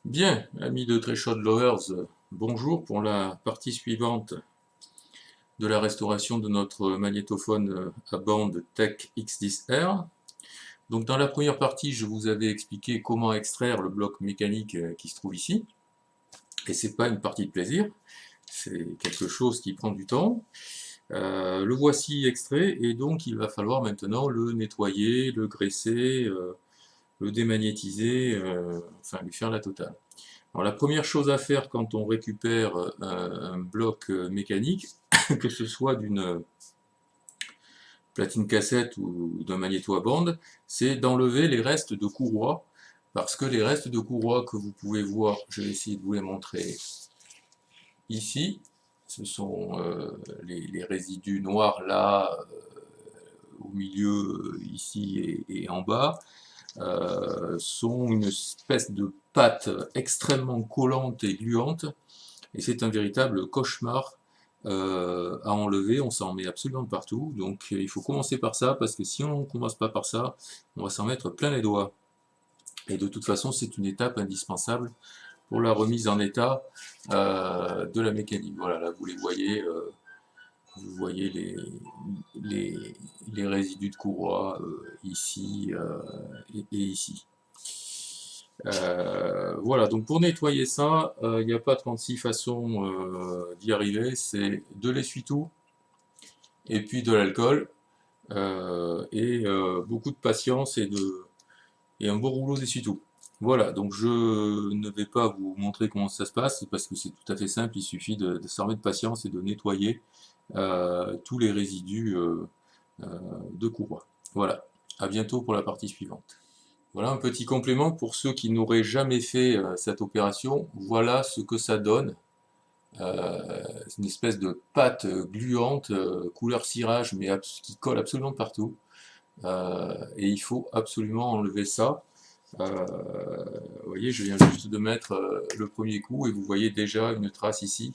Bien, amis de Threshold Lovers, bonjour pour la partie suivante de la restauration de notre magnétophone à bande Tech X10R. Donc dans la première partie, je vous avais expliqué comment extraire le bloc mécanique qui se trouve ici. Et c'est pas une partie de plaisir, c'est quelque chose qui prend du temps. Le voici extrait et donc il va falloir maintenant le nettoyer, le graisser, le démagnétiser, enfin lui faire la totale. Alors, la première chose à faire quand on récupère un bloc mécanique, que ce soit d'une platine cassette ou d'un magnéto à bande, c'est d'enlever les restes de courroie, parce que les restes de courroie que vous pouvez voir, je vais essayer de vous les montrer ici, ce sont les résidus noirs là, au milieu, ici et en bas, sont une espèce de pâte extrêmement collante et gluante. Et c'est un véritable cauchemar à enlever, on s'en met absolument partout, donc il faut commencer par ça, parce que si on ne commence pas par ça, on va s'en mettre plein les doigts. Et de toute façon, c'est une étape indispensable pour la remise en état de la mécanique. Voilà, là vous voyez les résidus de courroie ici et ici. Voilà, donc pour nettoyer ça, il n'y a pas 36 façons d'y arriver, c'est de l'essuie-tout, et puis de l'alcool, beaucoup de patience et un beau rouleau d'essuie-tout. Voilà, donc je ne vais pas vous montrer comment ça se passe, parce que c'est tout à fait simple, il suffit de s'armer de patience et de nettoyer tous les résidus de courroie. Voilà, à bientôt pour la partie suivante. Voilà un petit complément pour ceux qui n'auraient jamais fait cette opération. Voilà ce que ça donne. C'est une espèce de pâte gluante, couleur cirage, mais qui colle absolument partout. Et il faut absolument enlever ça. Vous voyez, je viens juste de mettre le premier coup et vous voyez déjà une trace ici.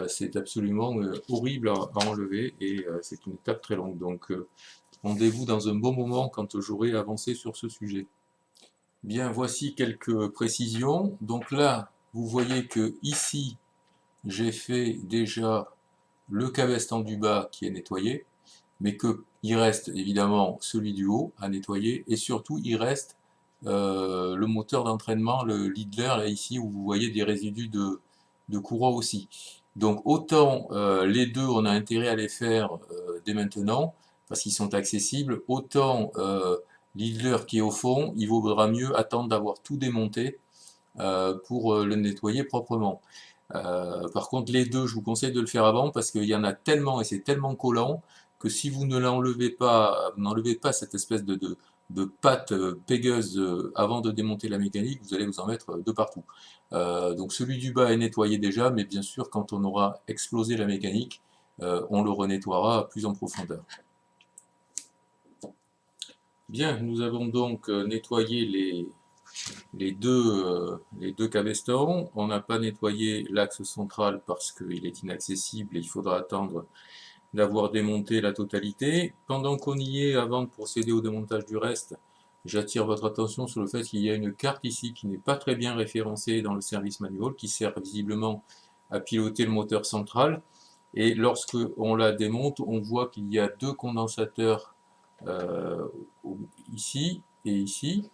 C'est absolument horrible à enlever et c'est une étape très longue. Donc rendez-vous dans un bon moment quand j'aurai avancé sur ce sujet. Bien, voici quelques précisions. Donc là, vous voyez que ici, j'ai fait déjà le cabestan du bas qui est nettoyé, mais qu'il reste évidemment celui du haut à nettoyer, et surtout il reste le moteur d'entraînement, le Lidler, là ici où vous voyez des résidus de courroie aussi. Donc autant les deux, on a intérêt à les faire dès maintenant, parce qu'ils sont accessibles, autant Lidler qui est au fond, il vaudra mieux attendre d'avoir tout démonté pour le nettoyer proprement. Par contre, les deux, je vous conseille de le faire avant parce qu'il y en a tellement et c'est tellement collant que si vous ne l'enlevez pas, n'enlevez pas cette espèce de pâte pégueuse avant de démonter la mécanique, vous allez vous en mettre de partout. Donc celui du bas est nettoyé déjà, mais bien sûr, quand on aura explosé la mécanique, on le renettoiera plus en profondeur. Bien, nous avons donc nettoyé les deux cabestans. On n'a pas nettoyé l'axe central parce qu'il est inaccessible et il faudra attendre d'avoir démonté la totalité. Pendant qu'on y est, avant de procéder au démontage du reste, j'attire votre attention sur le fait qu'il y a une carte ici qui n'est pas très bien référencée dans le service manual, qui sert visiblement à piloter le moteur central. Et lorsque on la démonte, on voit qu'il y a deux condensateurs euh, ici et ici.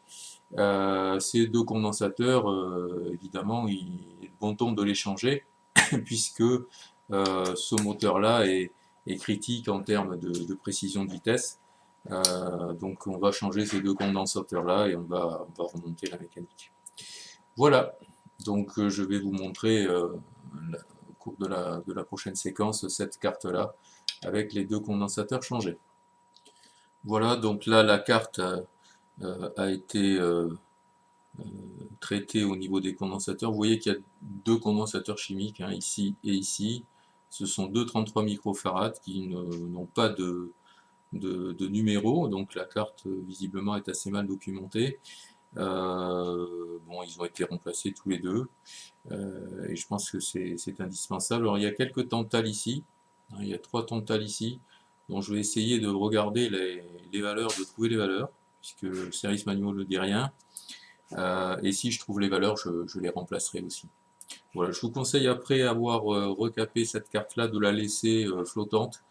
Ces deux condensateurs, évidemment, il est bon ton de les changer, puisque ce moteur-là est critique en termes de précision de vitesse. Donc on va changer ces deux condensateurs-là et on va remonter la mécanique. Voilà, donc je vais vous montrer au cours de la prochaine séquence cette carte-là avec les deux condensateurs changés. Voilà, donc là la carte a été traité au niveau des condensateurs. Vous voyez qu'il y a deux condensateurs chimiques, hein, ici et ici. Ce sont deux 33 microfarads qui n'ont pas de numéro, donc la carte visiblement est assez mal documentée. Bon, ils ont été remplacés tous les deux, et je pense que c'est indispensable. Alors il y a quelques tantales ici, hein, il y a trois tantales ici, donc je vais essayer de regarder les valeurs, de trouver les valeurs, puisque le service manual ne dit rien. Et si je trouve les valeurs, je les remplacerai aussi. Voilà, je vous conseille après avoir recapé cette carte-là de la laisser flottante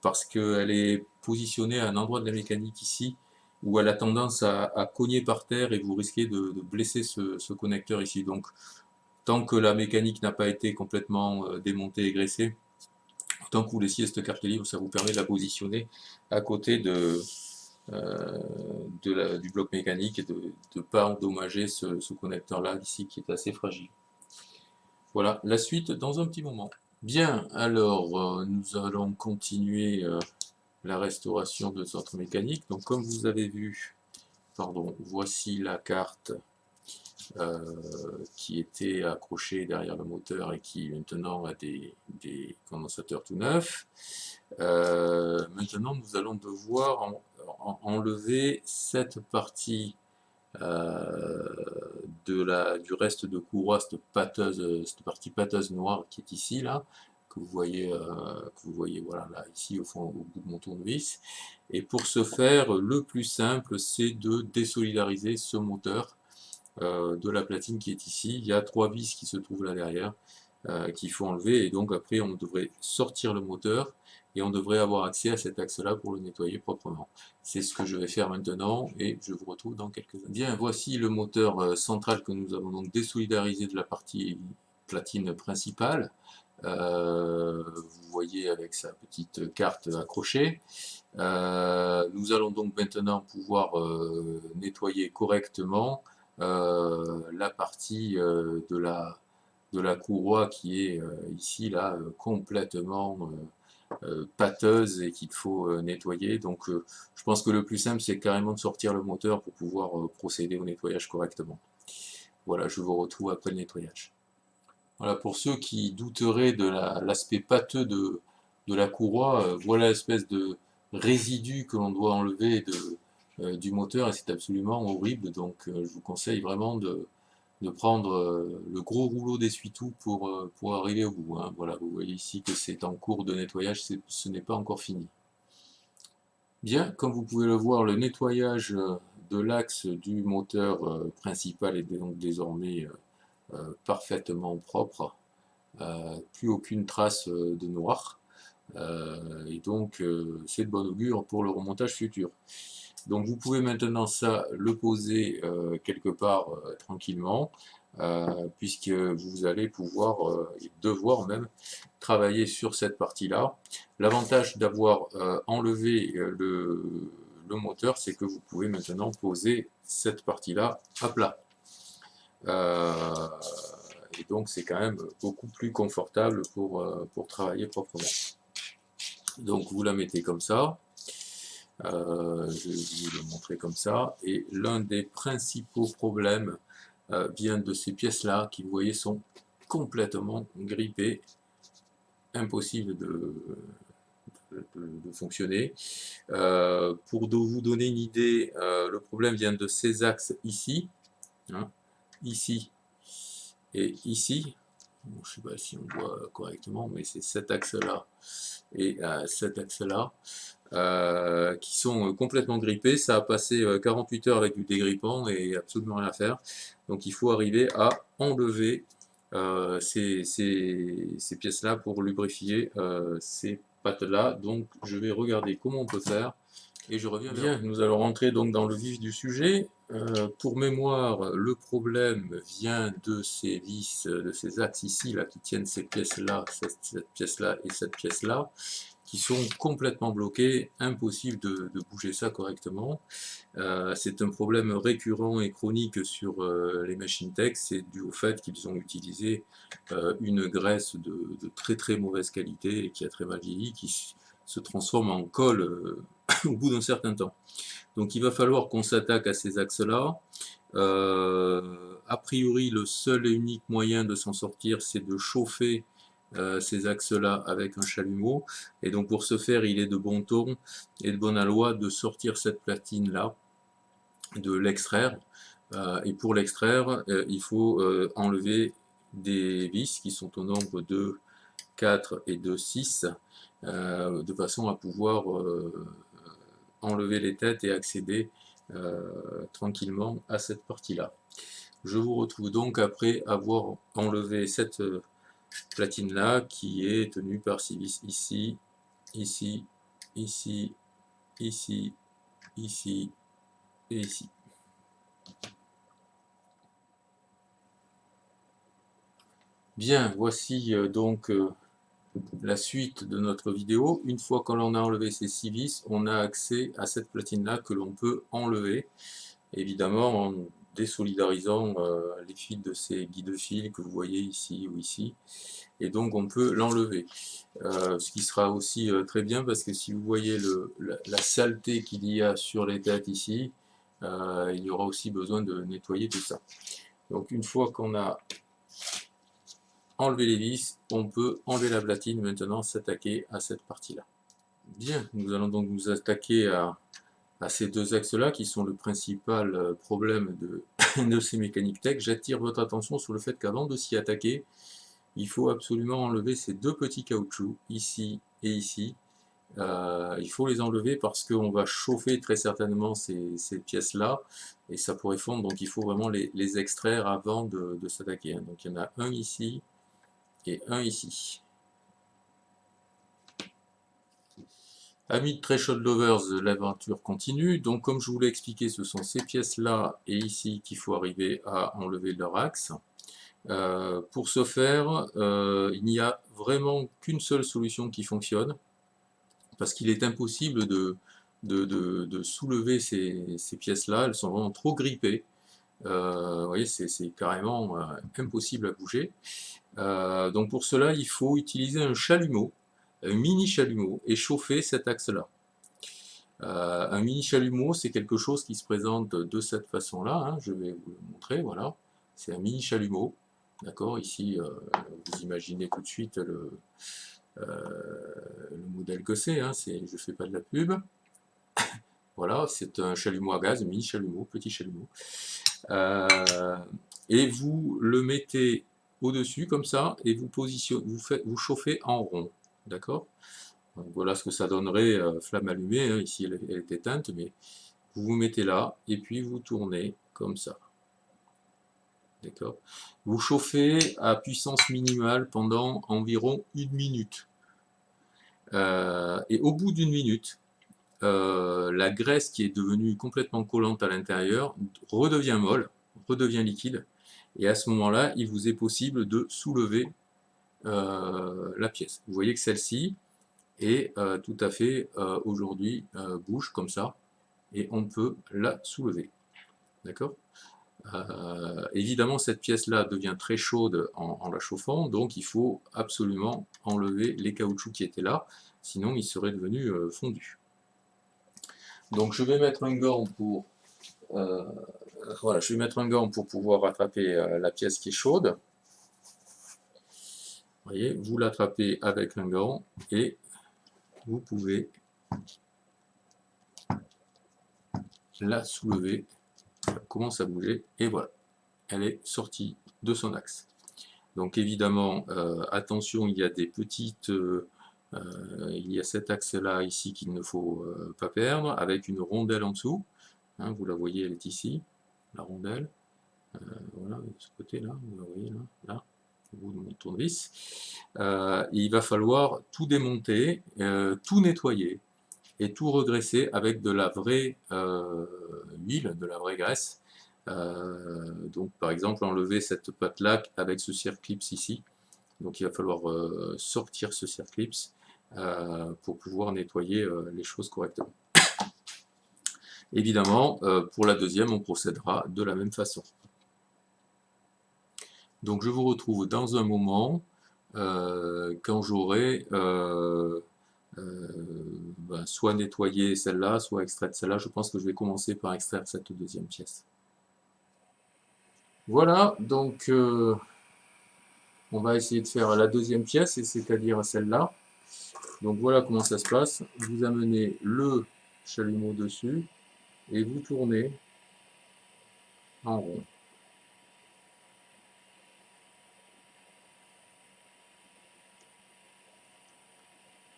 parce qu'elle est positionnée à un endroit de la mécanique ici où elle a tendance à cogner par terre et vous risquez de blesser ce connecteur ici. Donc tant que la mécanique n'a pas été complètement démontée et graissée, tant que vous laissiez cette carte libre, ça vous permet de la positionner à côté du bloc mécanique et de ne pas endommager ce connecteur-là ici qui est assez fragile. Voilà, la suite dans un petit moment. Bien, alors nous allons continuer la restauration de notre mécanique. Donc comme vous avez vu, pardon, voici la carte qui était accrochée derrière le moteur et qui maintenant a des condensateurs tout neufs. Maintenant nous allons devoir enlever cette partie du reste de courroie, cette partie pâteuse noire qui est ici, là, que vous voyez voilà, là, ici au fond, au bout de mon tournevis. Et pour ce faire, le plus simple, c'est de désolidariser ce moteur de la platine qui est ici. Il y a 3 vis qui se trouvent là derrière, qu'il faut enlever, et donc après on devrait sortir le moteur, et on devrait avoir accès à cet axe-là pour le nettoyer proprement. C'est ce que je vais faire maintenant, et je vous retrouve dans quelques instants. Bien, voici le moteur central que nous avons donc désolidarisé de la partie platine principale. Vous voyez avec sa petite carte accrochée. Nous allons donc maintenant pouvoir nettoyer correctement la partie de la courroie qui est ici là complètement pâteuse et qu'il faut nettoyer. Donc je pense que le plus simple c'est carrément de sortir le moteur pour pouvoir procéder au nettoyage correctement. Voilà, je vous retrouve après le nettoyage. Voilà, pour ceux qui douteraient de l'aspect pâteux de la courroie, voilà l'espèce de résidu que l'on doit enlever du moteur, et c'est absolument horrible. Donc je vous conseille vraiment de prendre le gros rouleau d'essuie-tout pour arriver au bout, hein. Voilà, vous voyez ici que c'est en cours de nettoyage, ce n'est pas encore fini. Bien, comme vous pouvez le voir, le nettoyage de l'axe du moteur principal est donc désormais parfaitement propre, plus aucune trace de noir, et donc c'est de bon augure pour le remontage futur. Donc vous pouvez maintenant le poser quelque part tranquillement, puisque vous allez pouvoir, et devoir même, travailler sur cette partie-là. L'avantage d'avoir enlevé le moteur, c'est que vous pouvez maintenant poser cette partie-là à plat. Et donc c'est quand même beaucoup plus confortable pour travailler proprement. Donc vous la mettez comme ça. Je vais vous le montrer comme ça. Et l'un des principaux problèmes vient de ces pièces-là, qui vous voyez sont complètement grippées, impossible de fonctionner. Pour vous donner une idée, le problème vient de ces axes ici, hein, ici et ici. Bon, je ne sais pas si on voit correctement, mais c'est cet axe-là et cet axe-là. Qui sont complètement grippés. Ça a passé 48 heures avec du dégrippant et absolument rien à faire. Donc il faut arriver à enlever ces pièces-là pour lubrifier ces pattes-là. Donc je vais regarder comment on peut faire et je reviens vers vous. Bien, nous allons rentrer donc dans le vif du sujet. Pour mémoire, le problème vient de ces vis, de ces axes ici là, qui tiennent ces pièces-là, cette pièce-là et cette pièce-là, qui sont complètement bloqués, impossible de bouger ça correctement. C'est un problème récurrent et chronique sur les Machine Tech, c'est dû au fait qu'ils ont utilisé une graisse de très très mauvaise qualité et qui a très mal vieilli, qui se transforme en colle au bout d'un certain temps. Donc il va falloir qu'on s'attaque à ces axes-là. A priori, le seul et unique moyen de s'en sortir, c'est de chauffer ces axes-là avec un chalumeau. Et donc pour ce faire, il est de bon ton et de bonne loi de sortir cette platine-là, de l'extraire. Et pour l'extraire, il faut enlever des vis qui sont au nombre de 4 et de 6, de façon à pouvoir enlever les têtes et accéder tranquillement à cette partie-là. Je vous retrouve donc après avoir enlevé cette platine-là qui est tenue par 6 vis ici, ici, ici, ici, ici et ici. Bien, voici donc la suite de notre vidéo. Une fois qu'on a enlevé ces 6 vis, on a accès à cette platine-là que l'on peut enlever, évidemment en désolidarisant les fils de ces guides-fils que vous voyez ici ou ici, et donc on peut l'enlever. Ce qui sera aussi très bien parce que si vous voyez la saleté qu'il y a sur les têtes ici, il y aura aussi besoin de nettoyer tout ça. Donc une fois qu'on a enlevé les vis, on peut enlever la platine, maintenant s'attaquer à cette partie-là. Bien, nous allons donc nous attaquer à ces deux axes-là qui sont le principal problème de ces mécaniques tech. J'attire votre attention sur le fait qu'avant de s'y attaquer, il faut absolument enlever ces deux petits caoutchoucs, ici et ici. Il faut les enlever parce qu'on va chauffer très certainement ces pièces-là et ça pourrait fondre, donc il faut vraiment les extraire avant de s'attaquer. Donc il y en a un ici et un ici. Amis de Threshold Lovers, l'aventure continue. Donc comme je vous l'ai expliqué, ce sont ces pièces-là et ici qu'il faut arriver à enlever leur axe. Pour ce faire, il n'y a vraiment qu'une seule solution qui fonctionne, parce qu'il est impossible de soulever ces pièces-là, elles sont vraiment trop grippées. Vous voyez, c'est carrément impossible à bouger. Donc pour cela, il faut utiliser un chalumeau, un mini chalumeau, et chauffer cet axe-là. Un mini chalumeau, c'est quelque chose qui se présente de cette façon-là, hein, je vais vous le montrer, voilà. C'est un mini chalumeau, d'accord. Ici, vous imaginez tout de suite le modèle que c'est, hein, je ne fais pas de la pub. Voilà, c'est un chalumeau à gaz, mini chalumeau, petit chalumeau. Et vous le mettez au-dessus comme ça, et vous vous chauffez en rond, d'accord. Voilà ce que ça donnerait, flamme allumée, hein, ici elle est éteinte, mais vous vous mettez là, et puis vous tournez comme ça. D'accord. Vous chauffez à puissance minimale pendant environ 1 minute. Et au bout d'1 minute, la graisse qui est devenue complètement collante à l'intérieur redevient molle, redevient liquide, et à ce moment-là, il vous est possible de soulever la pièce. Vous voyez que celle-ci est tout à fait aujourd'hui bouge comme ça, et on peut la soulever. D'accord. Évidemment, cette pièce-là devient très chaude en la chauffant, donc il faut absolument enlever les caoutchoucs qui étaient là, sinon il serait devenu fondu. Donc je vais mettre un gant pour voilà, je vais mettre un gant pour pouvoir attraper la pièce qui est chaude. Vous voyez, vous l'attrapez avec un gant et vous pouvez la soulever. Elle commence à bouger et voilà, elle est sortie de son axe. Donc évidemment, attention, il y a des petites, il y a cet axe-là ici qu'il ne faut pas perdre, avec une rondelle en dessous. Hein, vous la voyez, elle est ici, la rondelle. Voilà, de ce côté-là, vous la voyez là, au bout de mon tournevis. Il va falloir tout démonter, tout nettoyer et tout regresser avec de la vraie huile, de la vraie graisse. Donc par exemple enlever cette pâte-là avec ce circlips ici. Donc il va falloir sortir ce circlips pour pouvoir nettoyer les choses correctement. Évidemment, pour la deuxième, on procédera de la même façon. Donc je vous retrouve dans un moment quand j'aurai soit nettoyé celle-là, soit extraite celle-là. Je pense que je vais commencer par extraire cette deuxième pièce. Voilà, donc on va essayer de faire la deuxième pièce, c'est-à-dire celle-là. Donc voilà comment ça se passe. Vous amenez le chalumeau dessus et vous tournez en rond.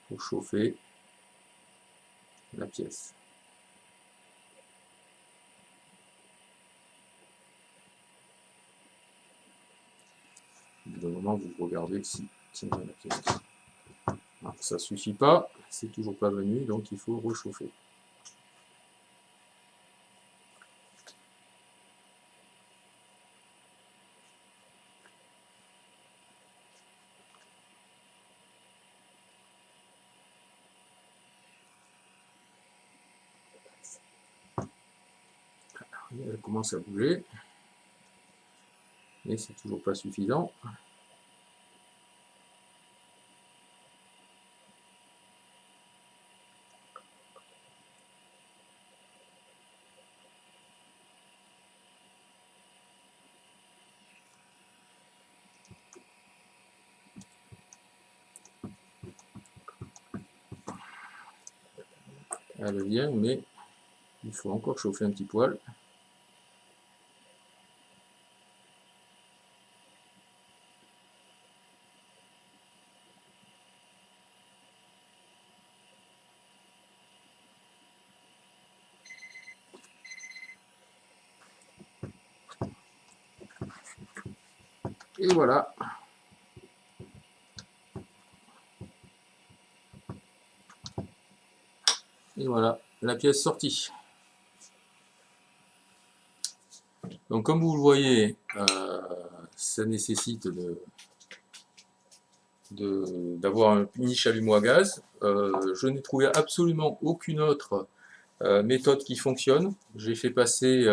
Pour chauffer la pièce. bout d'un moment, vous regardez si la pièce. Alors, ça suffit pas, c'est toujours pas venu, donc il faut rechauffer. Elle commence à bouger, mais c'est toujours pas suffisant. Elle vient, mais il faut encore chauffer un petit poil. Et voilà. Et voilà, la pièce sortie. Donc comme vous le voyez, ça nécessite d'avoir un mini chalumeau à gaz. Je n'ai trouvé absolument aucune autre méthode qui fonctionne. J'ai fait passer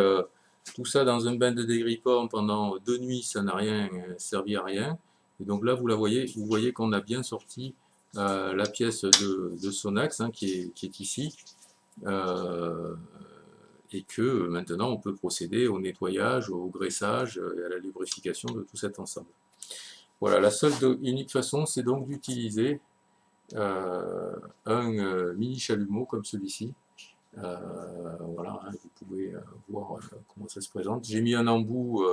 tout ça dans un bain de dégrippant pendant 2 nuits, ça n'a rien servi à rien. Et donc là, vous voyez qu'on a bien sorti la pièce de son axe hein, qui est ici. Et que maintenant on peut procéder au nettoyage, au graissage et à la lubrification de tout cet ensemble. Voilà, la seule et unique façon, c'est donc d'utiliser un mini chalumeau comme celui-ci. Voilà, hein, vous pouvez voir comment ça se présente. J'ai mis un embout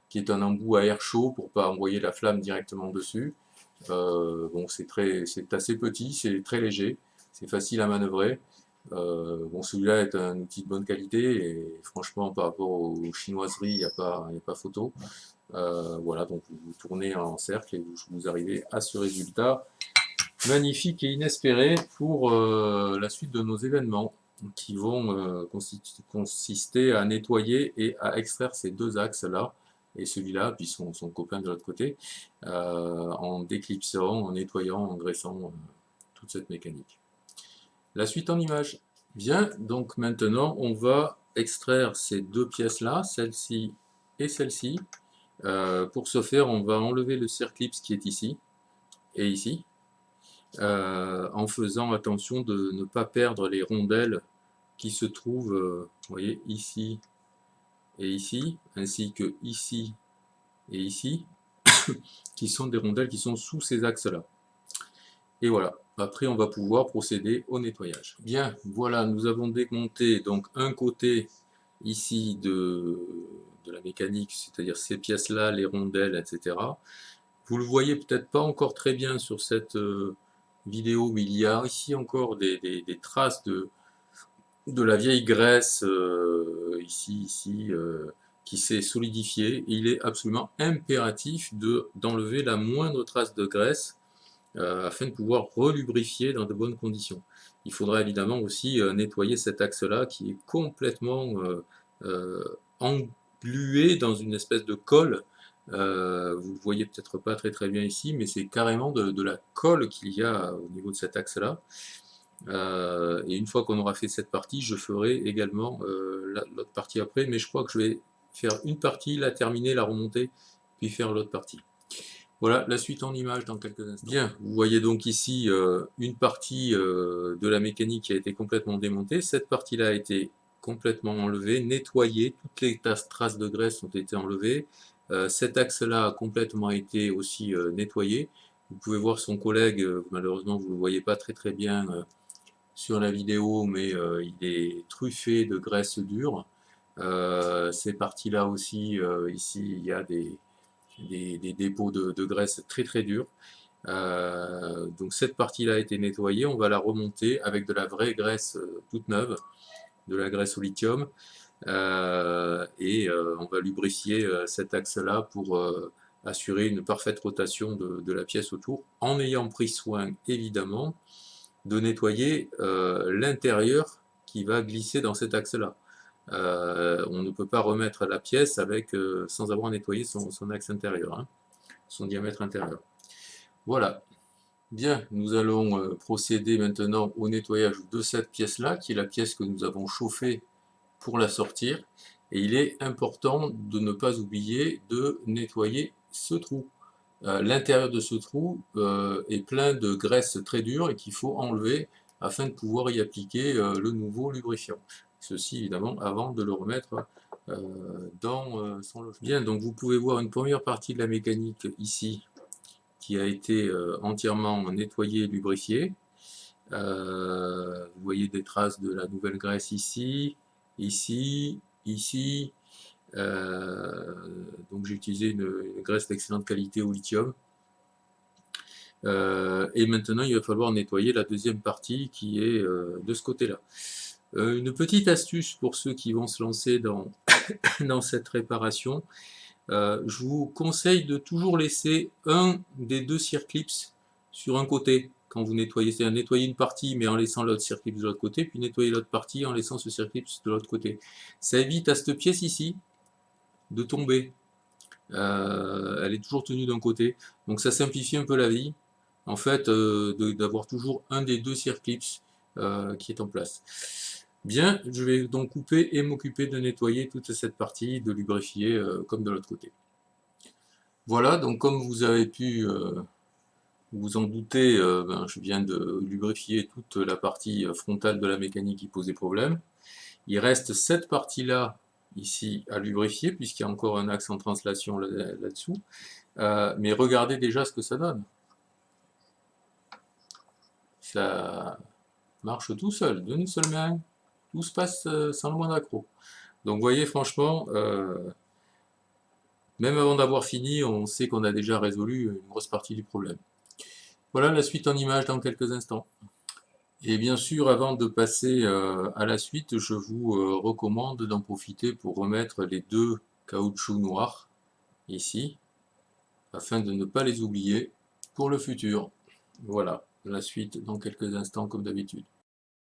qui est un embout à air chaud pour ne pas envoyer la flamme directement dessus. Bon, c'est assez petit, c'est très léger, c'est facile à manœuvrer. Bon, celui-là est un outil de bonne qualité et franchement, par rapport aux chinoiseries, il n'y a pas photo. Voilà, donc vous tournez en cercle et vous arrivez à ce résultat magnifique et inespéré pour la suite de nos événements qui vont consister à nettoyer et à extraire ces deux axes-là et celui-là, puis son copain de l'autre côté, en déclipsant, en nettoyant, en graissant toute cette mécanique. La suite en image. Bien, donc maintenant on va extraire ces deux pièces-là, celle-ci et celle-ci. Pour ce faire, on va enlever le circlips qui est ici et ici, en faisant attention de ne pas perdre les rondelles qui se trouvent, vous voyez, ici et ici, ainsi que ici et ici, qui sont des rondelles qui sont sous ces axes-là. Et voilà, après on va pouvoir procéder au nettoyage. Bien, voilà, nous avons démonté donc un côté ici de la mécanique, c'est-à-dire ces pièces-là, les rondelles, etc. Vous le voyez peut-être pas encore très bien sur cette vidéo, mais il y a ici encore des traces de la vieille graisse ici, qui s'est solidifiée. Et il est absolument impératif d'enlever la moindre trace de graisse afin de pouvoir relubrifier dans de bonnes conditions. Il faudra évidemment aussi nettoyer cet axe-là qui est complètement englué dans une espèce de colle. Vous ne le voyez peut-être pas très bien ici, mais c'est carrément de la colle qu'il y a au niveau de cet axe-là. Et une fois qu'on aura fait cette partie, je ferai également l'autre partie après, mais je crois que je vais faire une partie, la terminer, la remonter, puis faire l'autre partie. Voilà la suite en image dans quelques instants. Bien, vous voyez donc ici une partie de la mécanique qui a été complètement démontée. Cette partie-là a été complètement enlevée, nettoyée, toutes les traces de graisse ont été enlevées. Cet axe-là a complètement été aussi nettoyé. Vous pouvez voir son collègue, malheureusement vous ne le voyez pas très bien sur la vidéo, mais il est truffé de graisse dure. Ces parties-là aussi, ici il y a des dépôts de graisse très durs. Donc cette partie-là a été nettoyée, on va la remonter avec de la vraie graisse toute neuve, de la graisse au lithium, et on va lubrifier cet axe-là pour assurer une parfaite rotation de la pièce autour, en ayant pris soin évidemment de nettoyer l'intérieur qui va glisser dans cet axe-là. On ne peut pas remettre la pièce sans avoir nettoyé son axe intérieur, hein, son diamètre intérieur. Voilà. Bien, nous allons procéder maintenant au nettoyage de cette pièce-là, qui est la pièce que nous avons chauffée pour la sortir. Et il est important de ne pas oublier de nettoyer ce trou. L'intérieur de ce trou est plein de graisse très dure et qu'il faut enlever afin de pouvoir y appliquer le nouveau lubrifiant. Ceci évidemment avant de le remettre dans son logement. Bien, donc vous pouvez voir une première partie de la mécanique ici qui a été entièrement nettoyée et lubrifiée. Vous voyez des traces de la nouvelle graisse ici, ici, ici. Donc j'ai utilisé une graisse d'excellente qualité au lithium. Et maintenant il va falloir nettoyer la deuxième partie qui est de ce côté-là. Une petite astuce pour ceux qui vont se lancer dans, dans cette réparation, je vous conseille de toujours laisser un des deux circlips sur un côté quand vous nettoyez. C'est-à-dire nettoyer une partie mais en laissant l'autre circlip de l'autre côté, puis nettoyer l'autre partie en laissant ce circlip de l'autre côté. Ça évite à cette pièce ici de tomber. Elle est toujours tenue d'un côté, donc ça simplifie un peu la vie, en fait, d'avoir toujours un des deux circlips qui est en place. Bien, je vais donc couper et m'occuper de nettoyer toute cette partie, de lubrifier comme de l'autre côté. Voilà, donc comme vous avez pu vous en douter, je viens de lubrifier toute la partie frontale de la mécanique qui posait problème. Il reste cette partie-là, ici, à lubrifier, puisqu'il y a encore un axe en translation là-dessous. Mais regardez déjà ce que ça donne. Ça marche tout seul, d'une seule main. Tout se passe sans le moindre accroc. Donc vous voyez, franchement, même avant d'avoir fini, on sait qu'on a déjà résolu une grosse partie du problème. Voilà la suite en images dans quelques instants. Et bien sûr, avant de passer à la suite, je vous recommande d'en profiter pour remettre les deux caoutchoucs noirs, ici, afin de ne pas les oublier pour le futur. Voilà, la suite dans quelques instants comme d'habitude.